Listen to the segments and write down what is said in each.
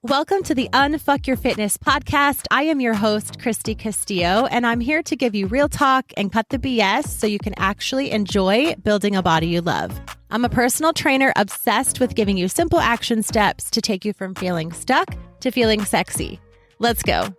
Welcome to the Unfuck Your Fitness podcast. I am your host, Christy Castillo, and I'm here to give you real talk and cut the BS so you can actually enjoy building a body you love. I'm a personal trainer obsessed with giving you simple action steps to take you from feeling stuck to feeling sexy. Let's go.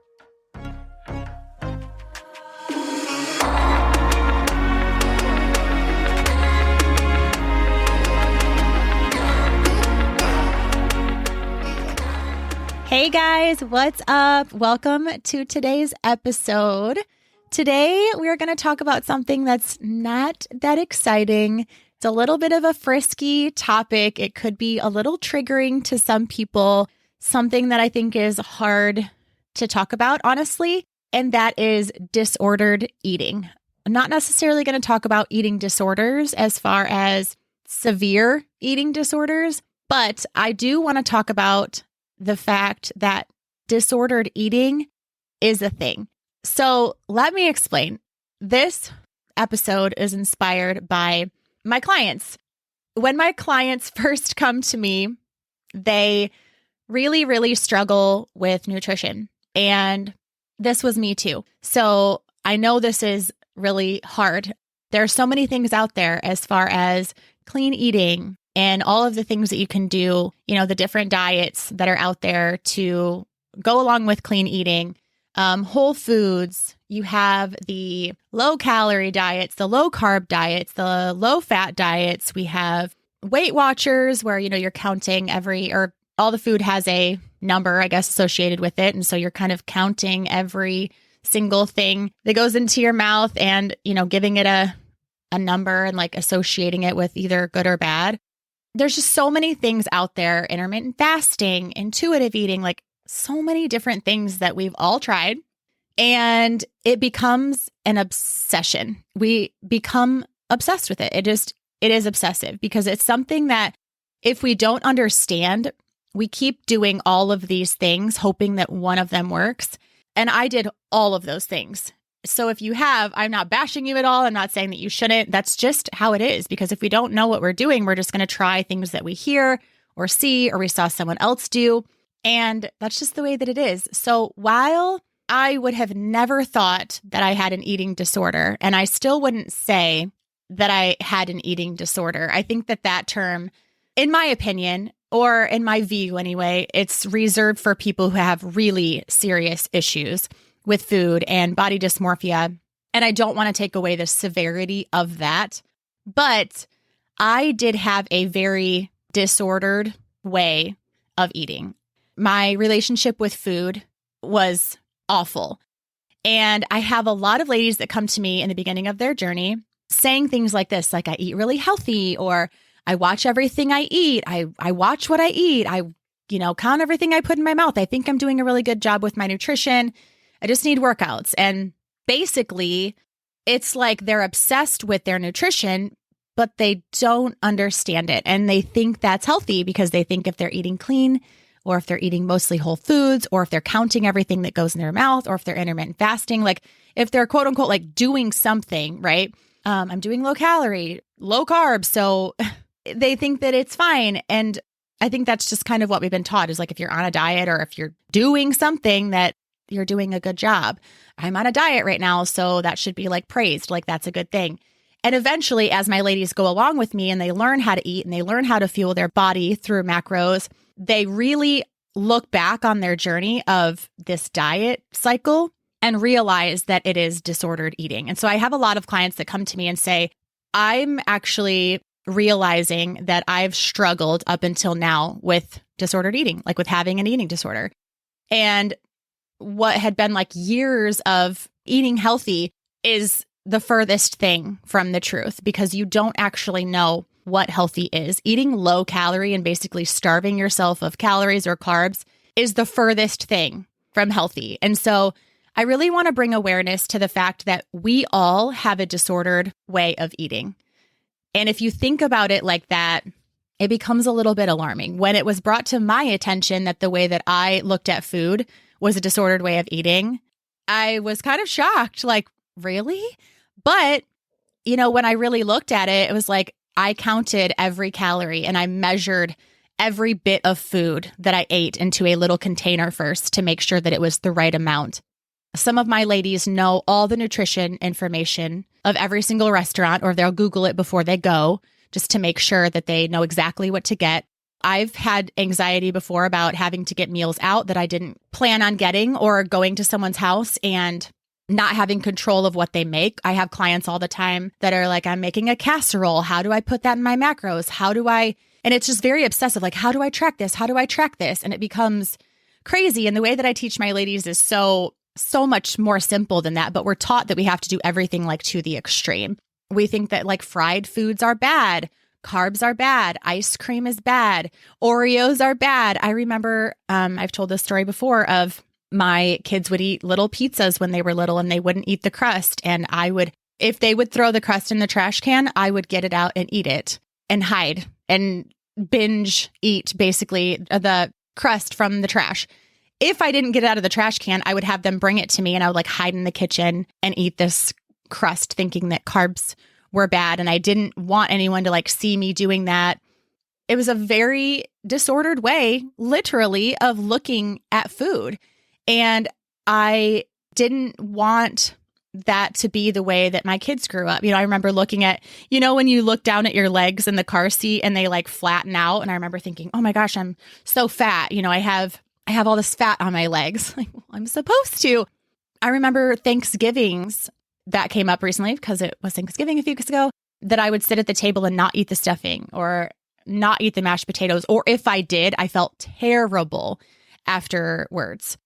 Hey guys, what's up? Welcome to today's episode. Today, we are going to talk about something that's not that exciting. It's a little bit of a frisky topic. It could be a little triggering to some people, something that I think is hard to talk about, honestly, and that is disordered eating. I'm not necessarily going to talk about eating disorders as far as severe eating disorders, but I do want to talk about the fact that disordered eating is a thing. So let me explain. This episode is inspired by my clients. When my clients first come to me, they really struggle with nutrition. And this was me too. So I know this is really hard. There are so many things out there as far as clean eating and all of the things that you can do, the different diets that are out there to go along with clean eating. Whole foods, you have the low calorie diets, the low carb diets, the low fat diets. We have Weight Watchers where, you're counting all the food has a number, I guess, associated with it. And so you're kind of counting every single thing that goes into your mouth and, giving it a number and like associating it with either good or bad. There's just so many things out there, intermittent fasting, intuitive eating, like so many different things that we've all tried. And it becomes an obsession. We become obsessed with it. It is obsessive because it's something that if we don't understand, we keep doing all of these things, hoping that one of them works. And I did all of those things. So if you have, I'm not bashing you at all. I'm not saying that you shouldn't. That's just how it is. Because if we don't know what we're doing, we're just going to try things that we hear or see or we saw someone else do. And that's just the way that it is. So while I would have never thought that I had an eating disorder, and I still wouldn't say that I had an eating disorder, I think that term, in my opinion, or in my view anyway, it's reserved for people who have really serious issues with food and body dysmorphia. And I don't want to take away the severity of that. But I did have a very disordered way of eating. My relationship with food was awful. And I have a lot of ladies that come to me in the beginning of their journey saying things like this, like I eat really healthy, or I watch everything I eat. I watch what I eat. I, count everything I put in my mouth. I think I'm doing a really good job with my nutrition. I just need workouts. And basically, it's like they're obsessed with their nutrition, but they don't understand it. And they think that's healthy because they think if they're eating clean, or if they're eating mostly whole foods, or if they're counting everything that goes in their mouth, or if they're intermittent fasting, like if they're quote unquote like doing something, right? I'm doing low calorie, low carb. So they think that it's fine. And I think that's just kind of what we've been taught is like if you're on a diet or if you're doing something that you're doing a good job. I'm on a diet right now, so that should be like praised, like that's a good thing. And eventually, as my ladies go along with me and they learn how to eat and they learn how to fuel their body through macros, they really look back on their journey of this diet cycle and realize that it is disordered eating. And so I have a lot of clients that come to me and say, I'm actually realizing that I've struggled up until now with disordered eating, like with having an eating disorder. And what had been like years of eating healthy is the furthest thing from the truth because you don't actually know what healthy is. Eating low calorie and basically starving yourself of calories or carbs is the furthest thing from healthy. And so I really want to bring awareness to the fact that we all have a disordered way of eating. And if you think about it like that, it becomes a little bit alarming. When it was brought to my attention that the way that I looked at food was a disordered way of eating, I was kind of shocked, like, really? But, when I really looked at it, it was like I counted every calorie and I measured every bit of food that I ate into a little container first to make sure that it was the right amount. Some of my ladies know all the nutrition information of every single restaurant, or they'll Google it before they go just to make sure that they know exactly what to get. I've had anxiety before about having to get meals out that I didn't plan on getting, or going to someone's house and not having control of what they make. I have clients all the time that are like, I'm making a casserole. How do I put that in my macros? And it's just very obsessive. Like, how do I track this? How do I track this? And it becomes crazy. And the way that I teach my ladies is so much more simple than that. But we're taught that we have to do everything like to the extreme. We think that like fried foods are bad. Carbs are bad. Ice cream is bad. Oreos are bad. I remember, I've told this story before of my kids would eat little pizzas when they were little and they wouldn't eat the crust. And if they would throw the crust in the trash can, I would get it out and eat it and hide and binge eat basically the crust from the trash. If I didn't get it out of the trash can, I would have them bring it to me and I would like hide in the kitchen and eat this crust thinking that carbs were bad. And I didn't want anyone to like see me doing that. It was a very disordered way, literally, of looking at food. And I didn't want that to be the way that my kids grew up. I remember looking at, when you look down at your legs in the car seat and they like flatten out. And I remember thinking, oh my gosh, I'm so fat. I have all this fat on my legs. Like, well, I'm supposed to. I remember Thanksgivings that came up recently because it was Thanksgiving a few weeks ago, that I would sit at the table and not eat the stuffing or not eat the mashed potatoes. Or if I did, I felt terrible afterwards.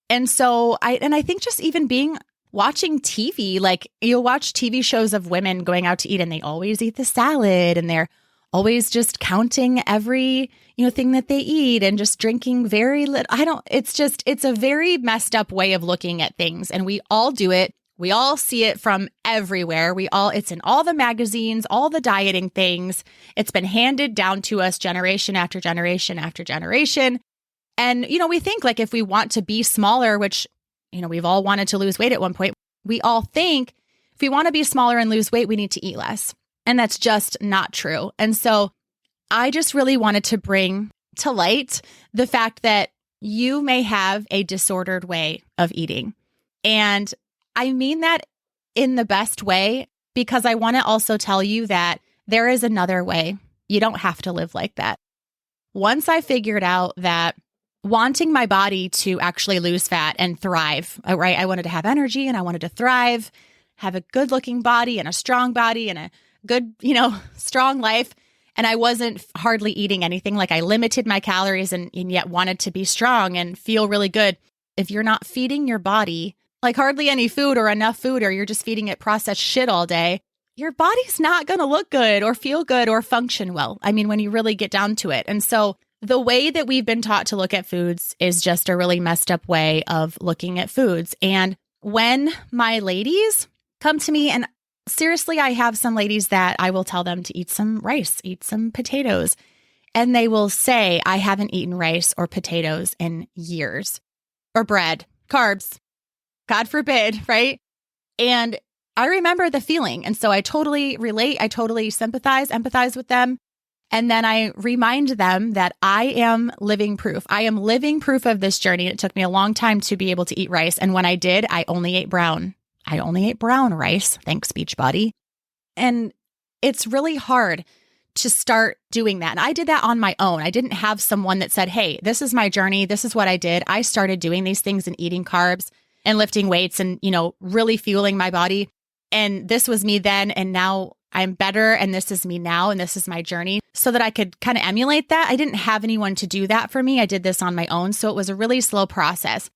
And so I think just even watching TV, like you'll watch TV shows of women going out to eat and they always eat the salad and they're always just counting every, thing that they eat and just drinking very little. It's a very messed up way of looking at things. And we all do it. We all see it from everywhere. It's in all the magazines, all the dieting things. It's been handed down to us generation after generation after generation. And, we think like if we want to be smaller, which, we've all wanted to lose weight at one point, we all think if we want to be smaller and lose weight, we need to eat less. And that's just not true. And so I just really wanted to bring to light the fact that you may have a disordered way of eating. And I mean that in the best way, because I want to also tell you that there is another way. You don't have to live like that. Once I figured out that wanting my body to actually lose fat and thrive, right? I wanted to have energy and I wanted to thrive, have a good looking body and a strong body and a good, strong life. And I wasn't hardly eating anything. Like I limited my calories and yet wanted to be strong and feel really good. If you're not feeding your body like hardly any food or enough food, or you're just feeding it processed shit all day, your body's not going to look good or feel good or function well. I mean, when you really get down to it. And so the way that we've been taught to look at foods is just a really messed up way of looking at foods. And when my ladies come to me, and seriously, I have some ladies that I will tell them to eat some rice, eat some potatoes, and they will say, I haven't eaten rice or potatoes in years, or bread, carbs, God forbid, right? And I remember the feeling. And so I totally relate. I totally empathize with them. And then I remind them that I am living proof. I am living proof of this journey. It took me a long time to be able to eat rice. And when I did, I only ate brown rice. Thanks, Beachbody. And it's really hard to start doing that. And I did that on my own. I didn't have someone that said, hey, this is my journey. This is what I did. I started doing these things and eating carbs and lifting weights and, really fueling my body. And this was me then. And now I'm better. And this is me now. And this is my journey, so that I could kind of emulate that. I didn't have anyone to do that for me. I did this on my own. So it was a really slow process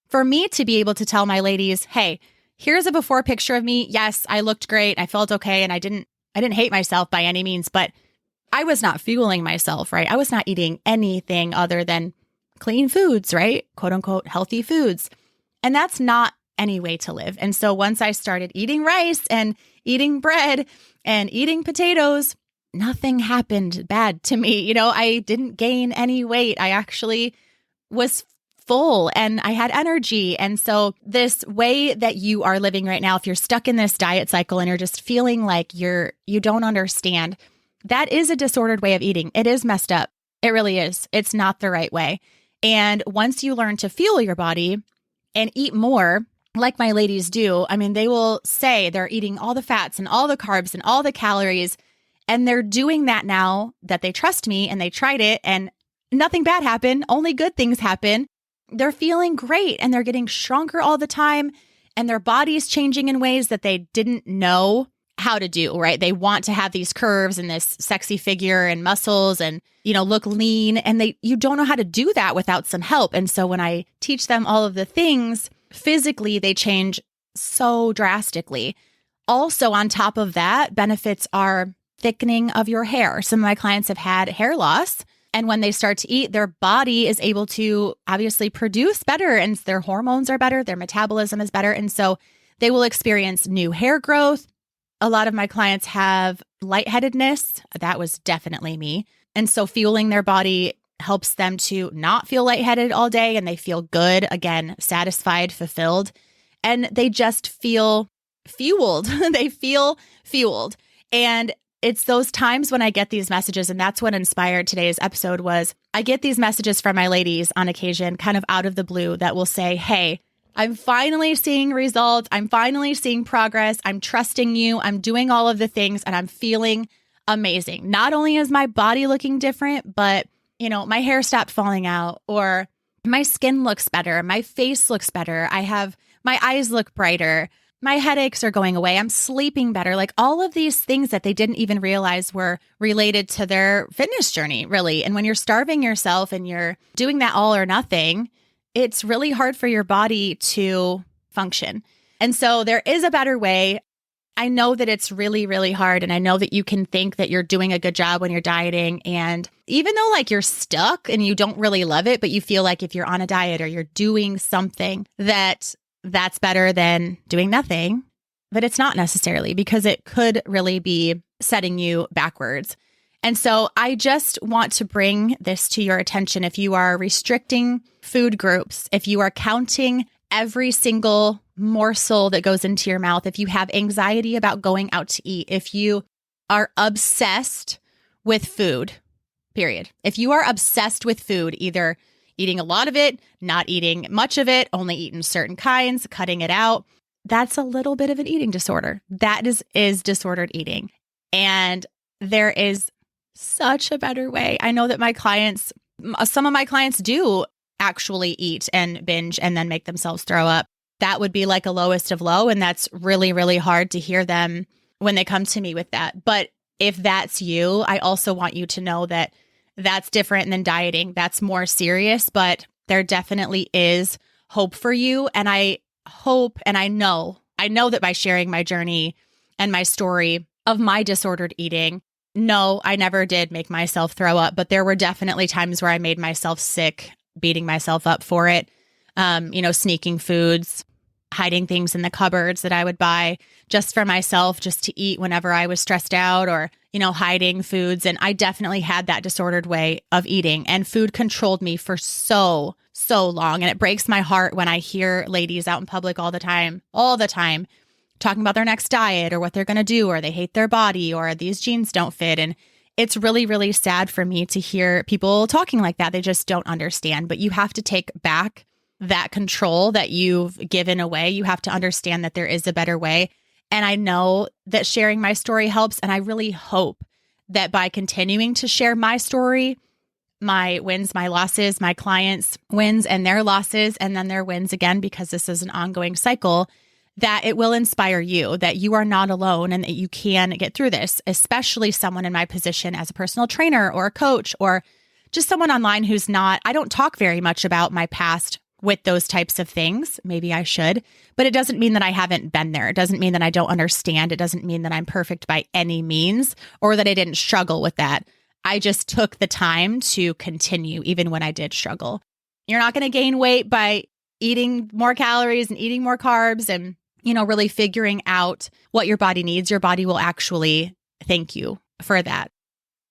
for me to be able to tell my ladies, hey, here's a before picture of me. Yes, I looked great. I felt okay. And I didn't hate myself by any means, but I was not fueling myself, right? I was not eating anything other than clean foods, right? Quote unquote, healthy foods. And that's not any way to live. And so once I started eating rice and eating bread and eating potatoes, nothing happened bad to me. I didn't gain any weight. I actually was full and I had energy. And so this way that you are living right now, if you're stuck in this diet cycle and you're just feeling like you don't understand, that is a disordered way of eating. It is messed up. It really is. It's not the right way. And once you learn to fuel your body and eat more, like my ladies do, I mean, they will say they're eating all the fats and all the carbs and all the calories. And they're doing that now that they trust me and they tried it and nothing bad happened. Only good things happen. They're feeling great and they're getting stronger all the time. And their body's changing in ways that they didn't know how to do, right? They want to have these curves and this sexy figure and muscles and, look lean. And you don't know how to do that without some help. And so when I teach them all of the things, physically, they change so drastically. Also, on top of that, benefits are thickening of your hair. Some of my clients have had hair loss. And when they start to eat, their body is able to obviously produce better and their hormones are better, their metabolism is better. And so they will experience new hair growth. A lot of my clients have lightheadedness. That was definitely me. And so fueling their body helps them to not feel lightheaded all day and they feel good, again, satisfied, fulfilled, and they just feel fueled. They feel fueled. And it's those times when I get these messages, and that's what inspired today's episode was I get these messages from my ladies on occasion, kind of out of the blue, that will say, hey, I'm finally seeing results. I'm finally seeing progress. I'm trusting you. I'm doing all of the things and I'm feeling amazing. Not only is my body looking different, but my hair stopped falling out or my skin looks better. My face looks better. My eyes look brighter. My headaches are going away. I'm sleeping better. Like all of these things that they didn't even realize were related to their fitness journey, really. And when you're starving yourself and you're doing that all or nothing, it's really hard for your body to function. And so there is a better way. I know that it's really, really hard. And I know that you can think that you're doing a good job when you're dieting. And even though you're stuck and you don't really love it, but you feel like if you're on a diet or you're doing something that's better than doing nothing, but it's not necessarily, because it could really be setting you backwards. And so I just want to bring this to your attention. If you are restricting food groups, if you are counting every single morsel that goes into your mouth, if you have anxiety about going out to eat, if you are obsessed with food, period. If you are obsessed with food, either eating a lot of it, not eating much of it, only eating certain kinds, cutting it out, that's a little bit of an eating disorder. That is disordered eating. And there is such a better way. I know that some of my clients do actually eat and binge and then make themselves throw up. That would be like a lowest of low. And that's really, really hard to hear them when they come to me with that. But if that's you, I also want you to know that that's different than dieting. That's more serious, but there definitely is hope for you. And I hope, and I know that by sharing my journey and my story of my disordered eating, no, I never did make myself throw up, but there were definitely times where I made myself sick, beating myself up for it, sneaking foods, hiding things in the cupboards that I would buy just for myself, just to eat whenever I was stressed out, or, hiding foods. And I definitely had that disordered way of eating, and food controlled me for so long. And it breaks my heart when I hear ladies out in public all the time, talking about their next diet or what they're going to do, or they hate their body, or these jeans don't fit. And it's really, really sad for me to hear people talking like that. They just don't understand. But you have to take back that control that you've given away. You have to understand that there is a better way. And I know that sharing my story helps. And I really hope that by continuing to share my story, my wins, my losses, my clients' wins and their losses, and then their wins again, because this is an ongoing cycle, that it will inspire you, that you are not alone and that you can get through this, especially someone in my position as a personal trainer or a coach, or just someone online who's not. I don't talk very much about my past with those types of things. Maybe I should, but it doesn't mean that I haven't been there. It doesn't mean that I don't understand. It doesn't mean that I'm perfect by any means, or that I didn't struggle with that. I just took the time to continue even when I did struggle. You're not going to gain weight by eating more calories and eating more carbs and, really figuring out what your body needs. Your body will actually thank you for that.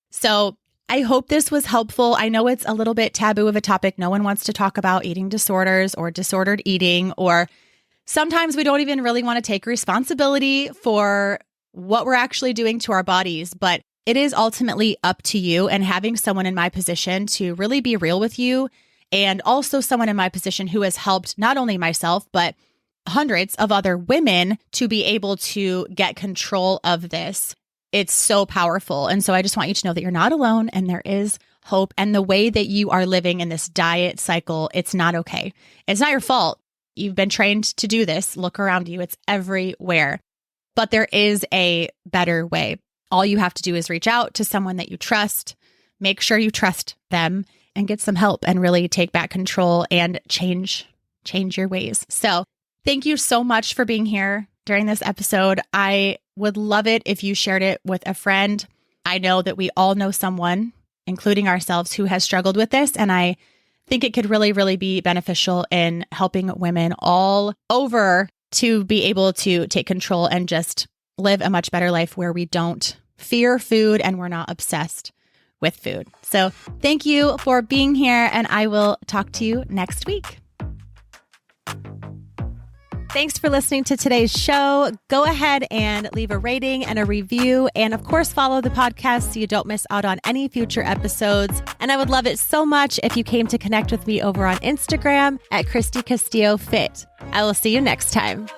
So I hope this was helpful. I know it's a little bit taboo of a topic. No one wants to talk about eating disorders or disordered eating, or sometimes we don't even really want to take responsibility for what we're actually doing to our bodies. But it is ultimately up to you. And having someone in my position to really be real with you, and also someone in my position who has helped not only myself, but hundreds of other women to be able to get control of this. It's so powerful. And so I just want you to know that you're not alone and there is hope. And the way that you are living in this diet cycle, it's not okay. It's not your fault. You've been trained to do this. Look around you. It's everywhere. But there is a better way. All you have to do is reach out to someone that you trust, make sure you trust them, and get some help and really take back control and change your ways. So thank you so much for being here during this episode. I would love it if you shared it with a friend. I know that we all know someone, including ourselves, who has struggled with this. And I think it could really, really be beneficial in helping women all over to be able to take control and just live a much better life where we don't fear food and we're not obsessed with food. So thank you for being here, and I will talk to you next week. Thanks for listening to today's show. Go ahead and leave a rating and a review. And of course, follow the podcast so you don't miss out on any future episodes. And I would love it so much if you came to connect with me over on Instagram at Christy Castillo Fit. I will see you next time.